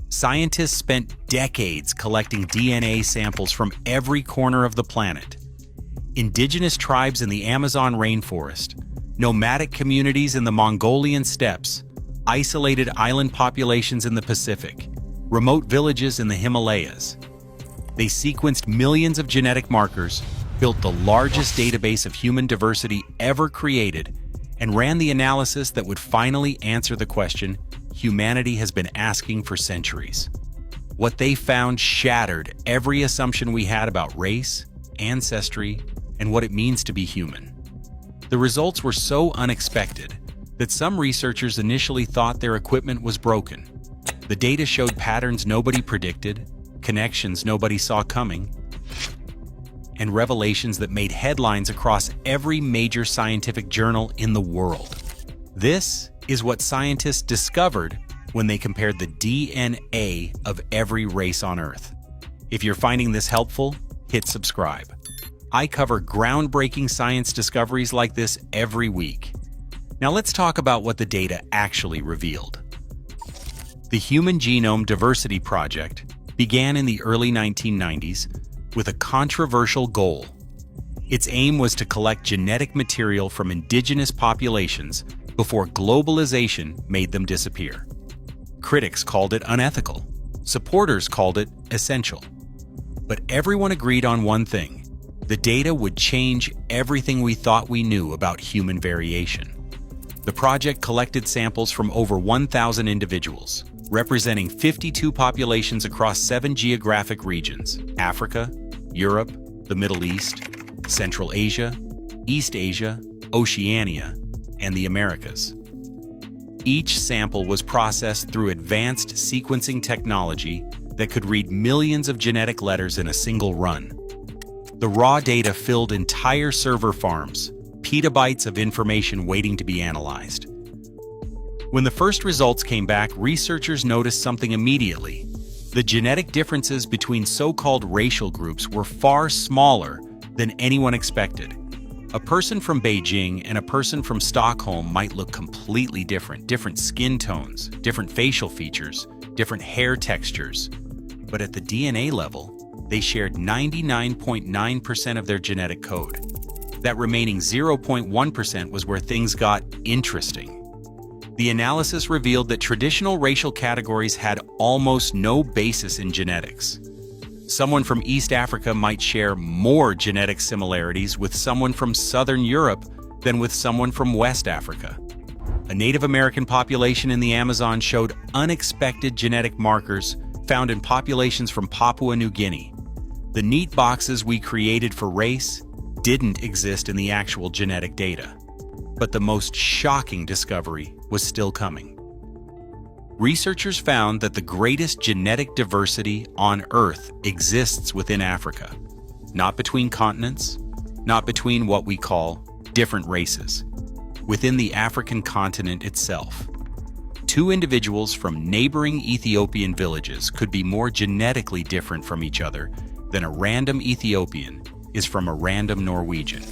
Scientists spent decades collecting DNA samples from every corner of the planet. Indigenous tribes in the Amazon rainforest, nomadic communities in the Mongolian steppes, isolated island populations in the Pacific, remote villages in the Himalayas. They sequenced millions of genetic markers, built the largest database of human diversity ever created, and ran the analysis that would finally answer the question humanity has been asking for centuries. What they found shattered every assumption we had about race, ancestry, and what it means to be human. The results were so unexpected that some researchers initially thought their equipment was broken. The data showed patterns nobody predicted, connections nobody saw coming, and revelations that made headlines across every major scientific journal in the world. This is what scientists discovered when they compared the DNA of every race on Earth. If you're finding this helpful, hit subscribe. I cover groundbreaking science discoveries like this every week. Now let's talk about what the data actually revealed. The Human Genome Diversity Project began in the early 1990s with a controversial goal. Its aim was to collect genetic material from indigenous populations before globalization made them disappear. Critics called it unethical. Supporters called it essential. But everyone agreed on one thing: the data would change everything we thought we knew about human variation. The project collected samples from over 1,000 individuals, representing 52 populations across 7 geographic regions: Africa, Europe, the Middle East, Central Asia, East Asia, Oceania, and the Americas. Each sample was processed through advanced sequencing technology that could read millions of genetic letters in a single run. The raw data filled entire server farms, petabytes of information waiting to be analyzed. When the first results came back, researchers noticed something immediately. The genetic differences between so-called racial groups were far smaller than anyone expected. A person from Beijing and a person from Stockholm might look completely different skin tones, different facial features, different hair textures. But at the DNA level, they shared 99.9% of their genetic code. That remaining 0.1% was where things got interesting. The analysis revealed that traditional racial categories had almost no basis in genetics. Someone from East Africa might share more genetic similarities with someone from Southern Europe than with someone from West Africa. A Native American population in the Amazon showed unexpected genetic markers found in populations from Papua New Guinea. The neat boxes we created for race didn't exist in the actual genetic data. But the most shocking discovery was still coming. Researchers found that the greatest genetic diversity on Earth exists within Africa, not between continents, not between what we call different races, within the African continent itself. Two individuals from neighboring Ethiopian villages could be more genetically different from each other than a random Ethiopian is from a random Norwegian.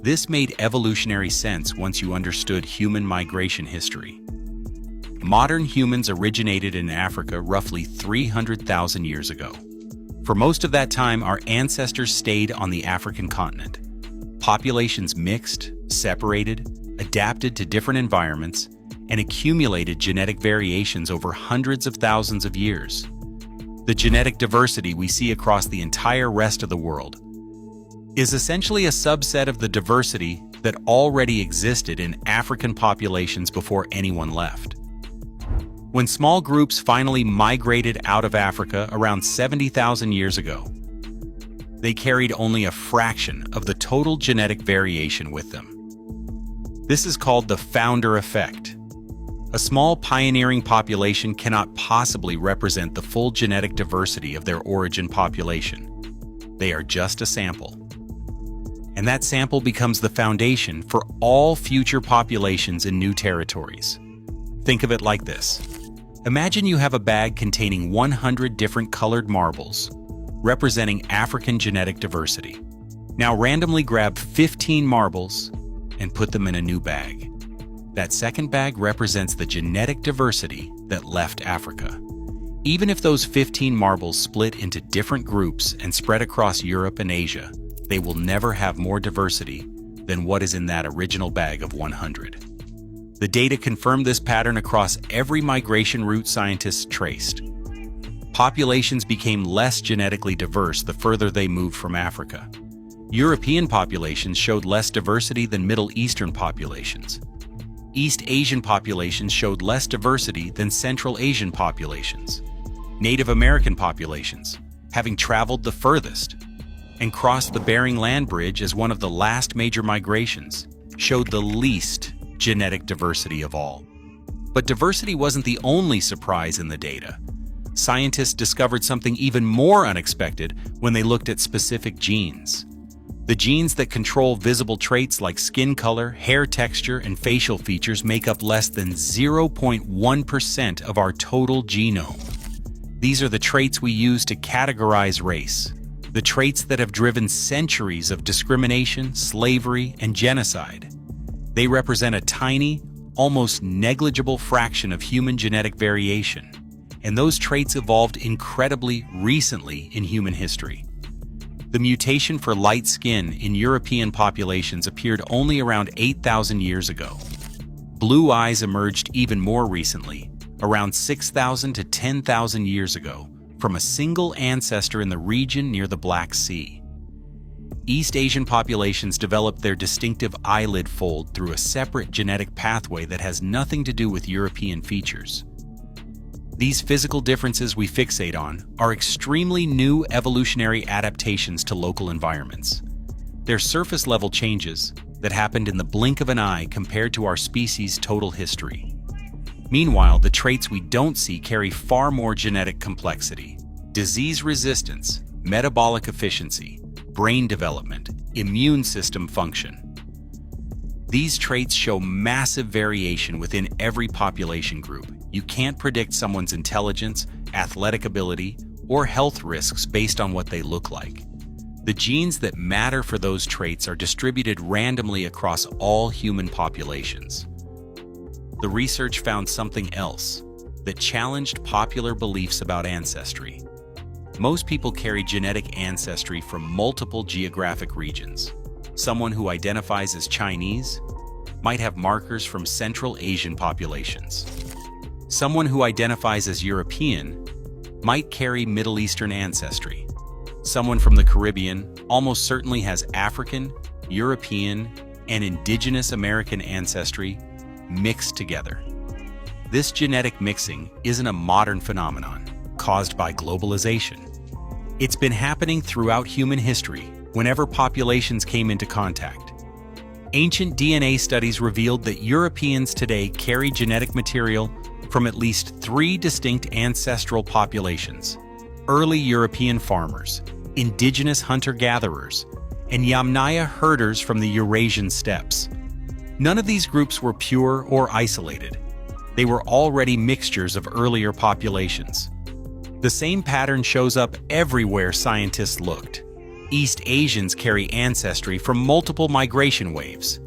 This made evolutionary sense once you understood human migration history. Modern humans originated in Africa roughly 300,000 years ago. For most of that time, our ancestors stayed on the African continent. Populations mixed, separated, adapted to different environments, and accumulated genetic variations over hundreds of thousands of years. The genetic diversity we see across the entire rest of the world is essentially a subset of the diversity that already existed in African populations before anyone left. When small groups finally migrated out of Africa around 70,000 years ago, they carried only a fraction of the total genetic variation with them. This is called the founder effect. A small pioneering population cannot possibly represent the full genetic diversity of their origin population. They are just a sample. And that sample becomes the foundation for all future populations in new territories. Think of it like this. Imagine you have a bag containing 100 different colored marbles, representing African genetic diversity. Now randomly grab 15 marbles and put them in a new bag. That second bag represents the genetic diversity that left Africa. Even if those 15 marbles split into different groups and spread across Europe and Asia, they will never have more diversity than what is in that original bag of 100. The data confirm this pattern across every migration route scientists traced. Populations became less genetically diverse the further they moved from Africa. European populations showed less diversity than Middle Eastern populations. East Asian populations showed less diversity than Central Asian populations. Native American populations, having traveled the furthest and crossed the Bering Land Bridge as one of the last major migrations, showed the least genetic diversity of all. But diversity wasn't the only surprise in the data. Scientists discovered something even more unexpected when they looked at specific genes. The genes that control visible traits like skin color, hair texture, and facial features make up less than 0.1% of our total genome. These are the traits we use to categorize race, the traits that have driven centuries of discrimination, slavery, and genocide. They represent a tiny, almost negligible fraction of human genetic variation, and those traits evolved incredibly recently in human history. The mutation for light skin in European populations appeared only around 8,000 years ago. Blue eyes emerged even more recently, around 6,000 to 10,000 years ago, from a single ancestor in the region near the Black Sea. East Asian populations developed their distinctive eyelid fold through a separate genetic pathway that has nothing to do with European features. These physical differences we fixate on are extremely new evolutionary adaptations to local environments. They're surface-level changes that happened in the blink of an eye compared to our species' total history. Meanwhile, the traits we don't see carry far more genetic complexity: disease resistance, metabolic efficiency, brain development, immune system function. These traits show massive variation within every population group. You can't predict someone's intelligence, athletic ability, or health risks based on what they look like. The genes that matter for those traits are distributed randomly across all human populations. The research found something else that challenged popular beliefs about ancestry. Most people carry genetic ancestry from multiple geographic regions. Someone who identifies as Chinese might have markers from Central Asian populations. Someone who identifies as European might carry Middle Eastern ancestry. Someone from the Caribbean almost certainly has African, European, and indigenous American ancestry mixed together. This genetic mixing isn't a modern phenomenon caused by globalization. It's been happening throughout human history whenever populations came into contact. Ancient DNA studies revealed that Europeans today carry genetic material from at least 3 distinct ancestral populations: early European farmers, indigenous hunter-gatherers, and Yamnaya herders from the Eurasian steppes. None of these groups were pure or isolated. They were already mixtures of earlier populations. The same pattern shows up everywhere scientists looked. East Asians carry ancestry from multiple migration waves.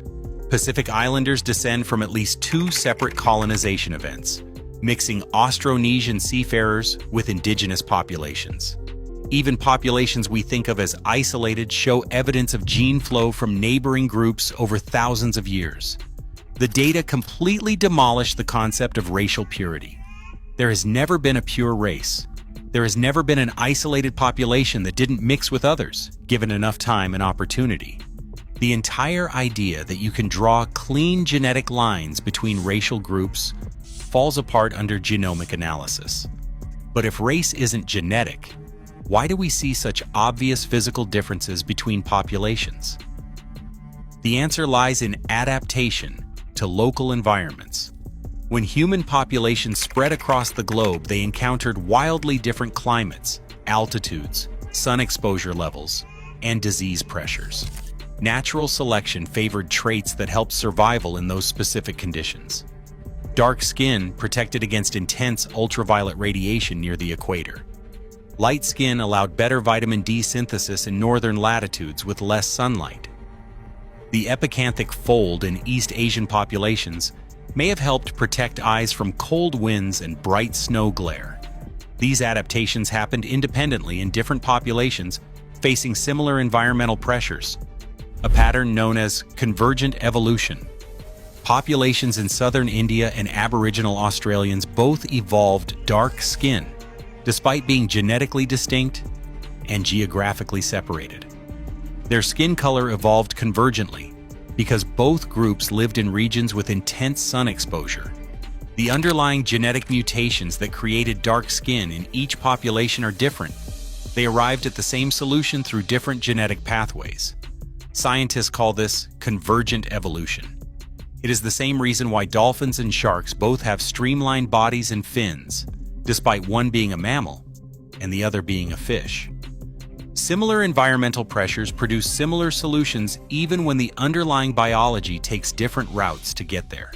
Pacific Islanders descend from at least 2 separate colonization events, mixing Austronesian seafarers with indigenous populations. Even populations we think of as isolated show evidence of gene flow from neighboring groups over thousands of years. The data completely demolish the concept of racial purity. There has never been a pure race. There has never been an isolated population that didn't mix with others, given enough time and opportunity. The entire idea that you can draw clean genetic lines between racial groups falls apart under genomic analysis. But if race isn't genetic, why do we see such obvious physical differences between populations? The answer lies in adaptation to local environments. When human populations spread across the globe, they encountered wildly different climates, altitudes, sun exposure levels, and disease pressures. Natural selection favored traits that helped survival in those specific conditions. Dark skin protected against intense ultraviolet radiation near the equator. Light skin allowed better vitamin D synthesis in northern latitudes with less sunlight. The epicanthic fold in East Asian populations may have helped protect eyes from cold winds and bright snow glare. These adaptations happened independently in different populations facing similar environmental pressures, a pattern known as convergent evolution. Populations in southern India and Aboriginal Australians both evolved dark skin, despite being genetically distinct and geographically separated. Their skin color evolved convergently because both groups lived in regions with intense sun exposure. The underlying genetic mutations that created dark skin in each population are different. They arrived at the same solution through different genetic pathways. Scientists call this convergent evolution. It is the same reason why dolphins and sharks both have streamlined bodies and fins, despite one being a mammal and the other being a fish. Similar environmental pressures produce similar solutions even when the underlying biology takes different routes to get there.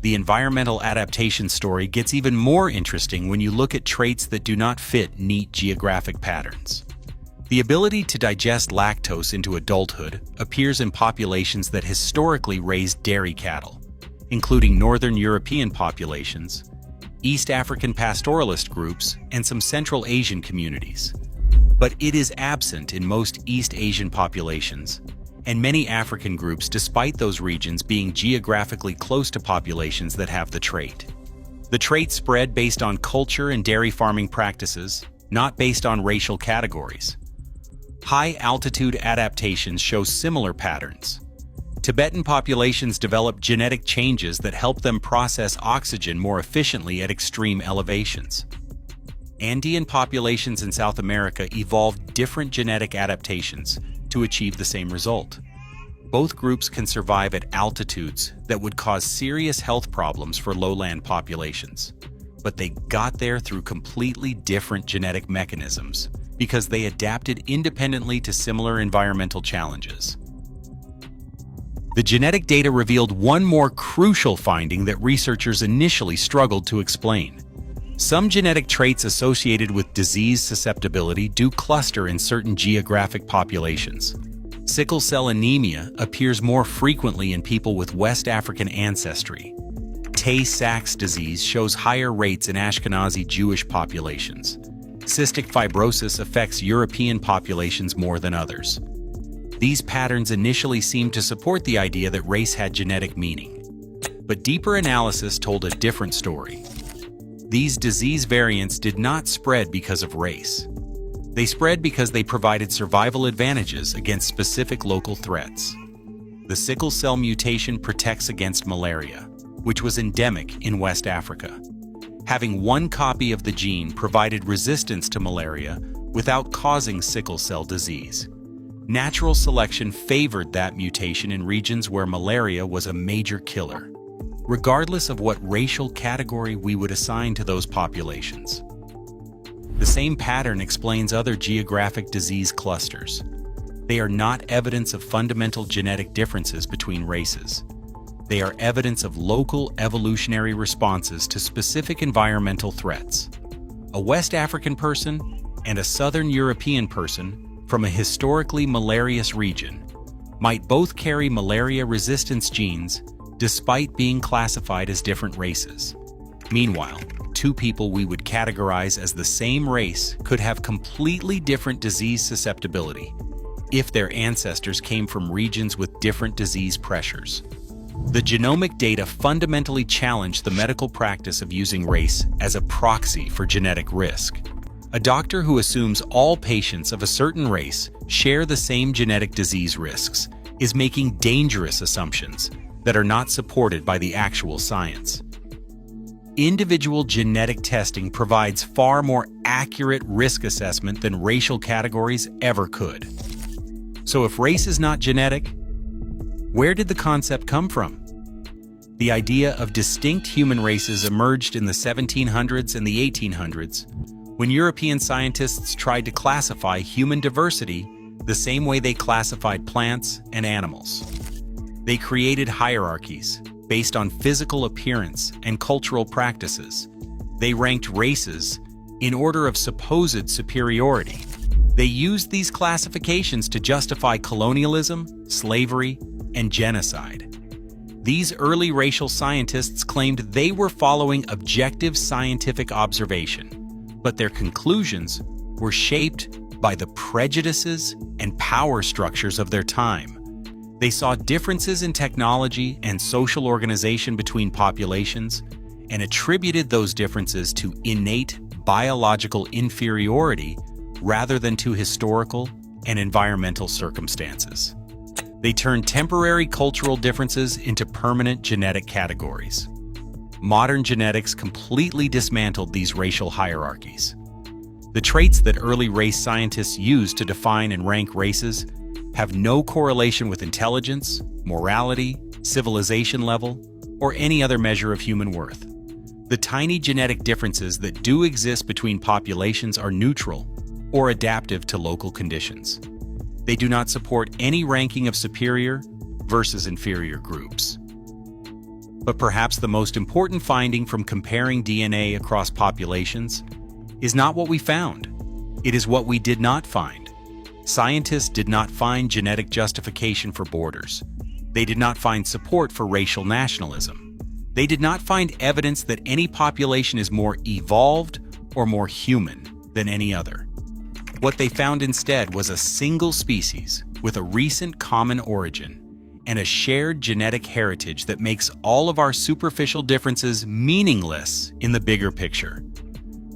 The environmental adaptation story gets even more interesting when you look at traits that do not fit neat geographic patterns. The ability to digest lactose into adulthood appears in populations that historically raised dairy cattle, including Northern European populations, East African pastoralist groups, and some Central Asian communities. But it is absent in most East Asian populations, and many African groups despite those regions being geographically close to populations that have the trait. The trait spread based on culture and dairy farming practices, not based on racial categories. High-altitude adaptations show similar patterns. Tibetan populations develop genetic changes that help them process oxygen more efficiently at extreme elevations. Andean populations in South America evolved different genetic adaptations to achieve the same result. Both groups can survive at altitudes that would cause serious health problems for lowland populations, but they got there through completely different genetic mechanisms because they adapted independently to similar environmental challenges. The genetic data revealed one more crucial finding that researchers initially struggled to explain. Some genetic traits associated with disease susceptibility do cluster in certain geographic populations. Sickle cell anemia appears more frequently in people with West African ancestry. Tay-Sachs disease shows higher rates in Ashkenazi Jewish populations. Cystic fibrosis affects European populations more than others. These patterns initially seemed to support the idea that race had genetic meaning. But deeper analysis told a different story. These disease variants did not spread because of race. They spread because they provided survival advantages against specific local threats. The sickle cell mutation protects against malaria, which was endemic in West Africa. Having one copy of the gene provided resistance to malaria without causing sickle cell disease. Natural selection favored that mutation in regions where malaria was a major killer, regardless of what racial category we would assign to those populations. The same pattern explains other geographic disease clusters. They are not evidence of fundamental genetic differences between races. They are evidence of local evolutionary responses to specific environmental threats. A West African person and a Southern European person from a historically malarious region might both carry malaria resistance genes despite being classified as different races. Meanwhile, two people we would categorize as the same race could have completely different disease susceptibility if their ancestors came from regions with different disease pressures. The genomic data fundamentally challenged the medical practice of using race as a proxy for genetic risk. A doctor who assumes all patients of a certain race share the same genetic disease risks is making dangerous assumptions that are not supported by the actual science. Individual genetic testing provides far more accurate risk assessment than racial categories ever could. So if race is not genetic, where did the concept come from? The idea of distinct human races emerged in the 1700s and the 1800s when European scientists tried to classify human diversity the same way they classified plants and animals. They created hierarchies based on physical appearance and cultural practices. They ranked races in order of supposed superiority. They used these classifications to justify colonialism, slavery, and genocide. These early racial scientists claimed they were following objective scientific observation, but their conclusions were shaped by the prejudices and power structures of their time. They saw differences in technology and social organization between populations and attributed those differences to innate biological inferiority rather than to historical and environmental circumstances. They turned temporary cultural differences into permanent genetic categories. Modern genetics completely dismantled these racial hierarchies. The traits that early race scientists used to define and rank races have no correlation with intelligence, morality, civilization level, or any other measure of human worth. The tiny genetic differences that do exist between populations are neutral or adaptive to local conditions. They do not support any ranking of superior versus inferior groups. But perhaps the most important finding from comparing DNA across populations is not what we found. It is what we did not find. Scientists did not find genetic justification for borders. They did not find support for racial nationalism. They did not find evidence that any population is more evolved or more human than any other. What they found instead was a single species with a recent common origin and a shared genetic heritage that makes all of our superficial differences meaningless in the bigger picture.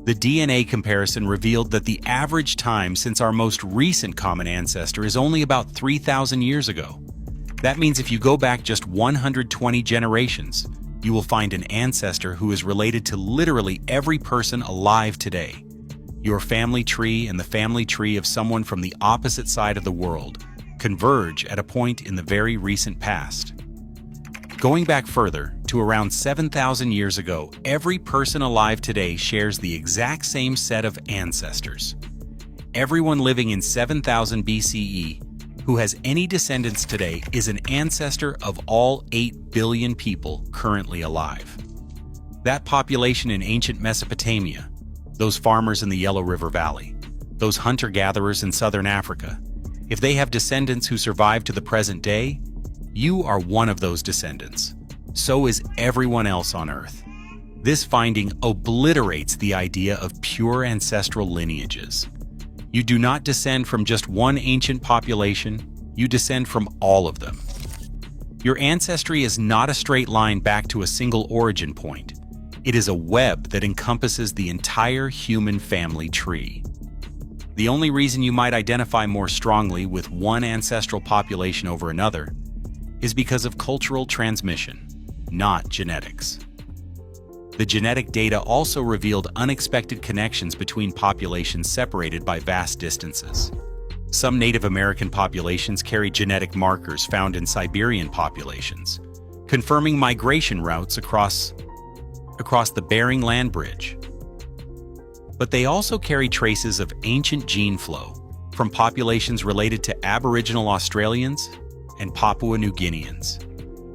The DNA comparison revealed that the average time since our most recent common ancestor is only about 3,000 years ago. That means if you go back just 120 generations, you will find an ancestor who is related to literally every person alive today. Your family tree and the family tree of someone from the opposite side of the world converge at a point in the very recent past. Going back further, to around 7,000 years ago, every person alive today shares the exact same set of ancestors. Everyone living in 7,000 BCE who has any descendants today is an ancestor of all 8 billion people currently alive. That population in ancient Mesopotamia, those farmers in the Yellow River Valley, those hunter-gatherers in southern Africa, if they have descendants who survive to the present day, you are one of those descendants. So is everyone else on Earth. This finding obliterates the idea of pure ancestral lineages. You do not descend from just one ancient population, you descend from all of them. Your ancestry is not a straight line back to a single origin point. It is a web that encompasses the entire human family tree. The only reason you might identify more strongly with one ancestral population over another is because of cultural transmission, not genetics. The genetic data also revealed unexpected connections between populations separated by vast distances. Some Native American populations carry genetic markers found in Siberian populations, confirming migration routes across the Bering Land Bridge. But they also carry traces of ancient gene flow from populations related to Aboriginal Australians and Papua New Guineans.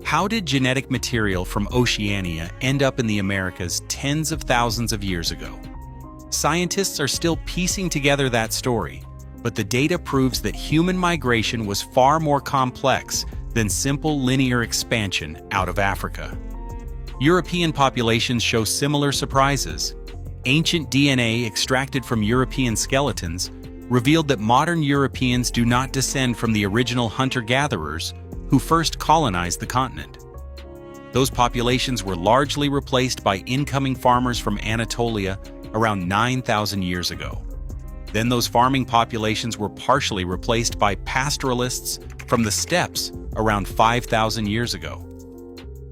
How did genetic material from Oceania end up in the Americas tens of thousands of years ago? Scientists are still piecing together that story, but the data proves that human migration was far more complex than simple linear expansion out of Africa. European populations show similar surprises. Ancient DNA extracted from European skeletons revealed that modern Europeans do not descend from the original hunter-gatherers who first colonized the continent. Those populations were largely replaced by incoming farmers from Anatolia around 9,000 years ago. Then those farming populations were partially replaced by pastoralists from the steppes around 5,000 years ago.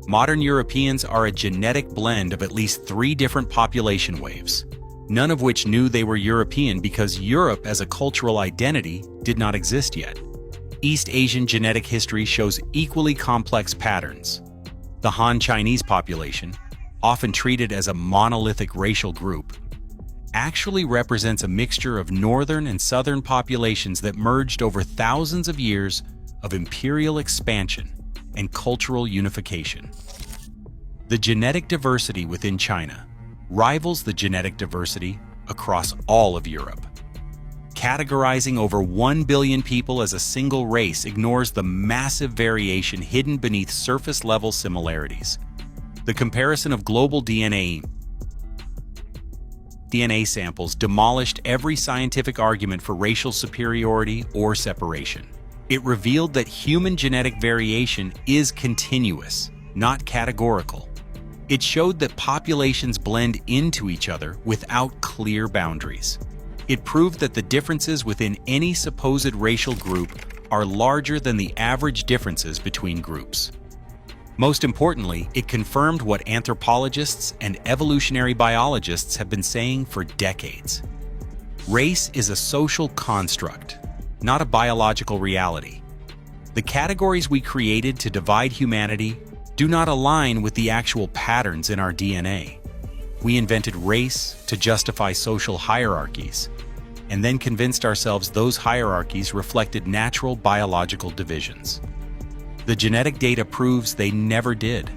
Modern Europeans are a genetic blend of at least 3 different population waves, none of which knew they were European because Europe as a cultural identity did not exist yet. East Asian genetic history shows equally complex patterns. The Han Chinese population, often treated as a monolithic racial group, actually represents a mixture of northern and southern populations that merged over thousands of years of imperial expansion and cultural unification. The genetic diversity within China rivals the genetic diversity across all of Europe. Categorizing over 1 billion people as a single race ignores the massive variation hidden beneath surface-level similarities. The comparison of global DNA DNA samples demolished every scientific argument for racial superiority or separation. It revealed that human genetic variation is continuous, not categorical. It showed that populations blend into each other without clear boundaries. It proved that the differences within any supposed racial group are larger than the average differences between groups. Most importantly, it confirmed what anthropologists and evolutionary biologists have been saying for decades. Race is a social construct, not a biological reality. The categories we created to divide humanity do not align with the actual patterns in our DNA. We invented race to justify social hierarchies, and then convinced ourselves those hierarchies reflected natural biological divisions. The genetic data proves they never did.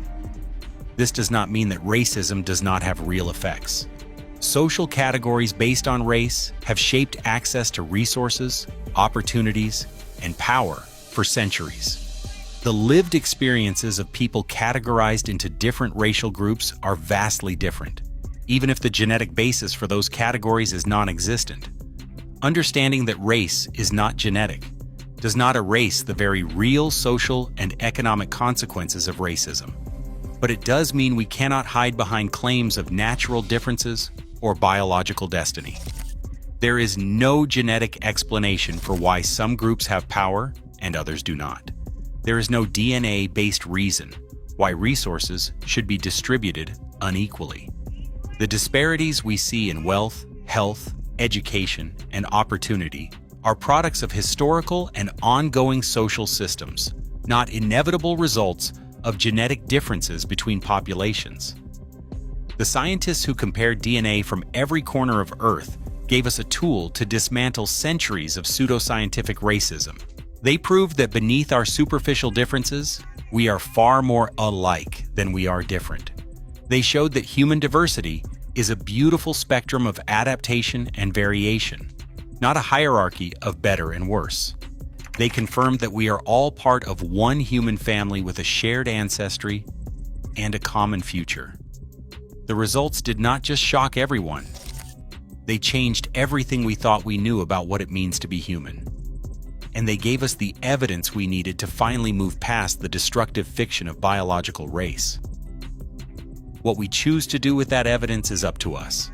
This does not mean that racism does not have real effects. Social categories based on race have shaped access to resources, opportunities, and power for centuries. The lived experiences of people categorized into different racial groups are vastly different, even if the genetic basis for those categories is non-existent. Understanding that race is not genetic does not erase the very real social and economic consequences of racism. But it does mean we cannot hide behind claims of natural differences or biological destiny. There is no genetic explanation for why some groups have power and others do not. There is no DNA-based reason why resources should be distributed unequally. The disparities we see in wealth, health, education, and opportunity are products of historical and ongoing social systems, not inevitable results of genetic differences between populations. The scientists who compared DNA from every corner of Earth gave us a tool to dismantle centuries of pseudoscientific racism. They proved that beneath our superficial differences, we are far more alike than we are different. They showed that human diversity is a beautiful spectrum of adaptation and variation, not a hierarchy of better and worse. They confirmed that we are all part of one human family with a shared ancestry and a common future. The results did not just shock everyone. They changed everything we thought we knew about what it means to be human. And they gave us the evidence we needed to finally move past the destructive fiction of biological race. What we choose to do with that evidence is up to us.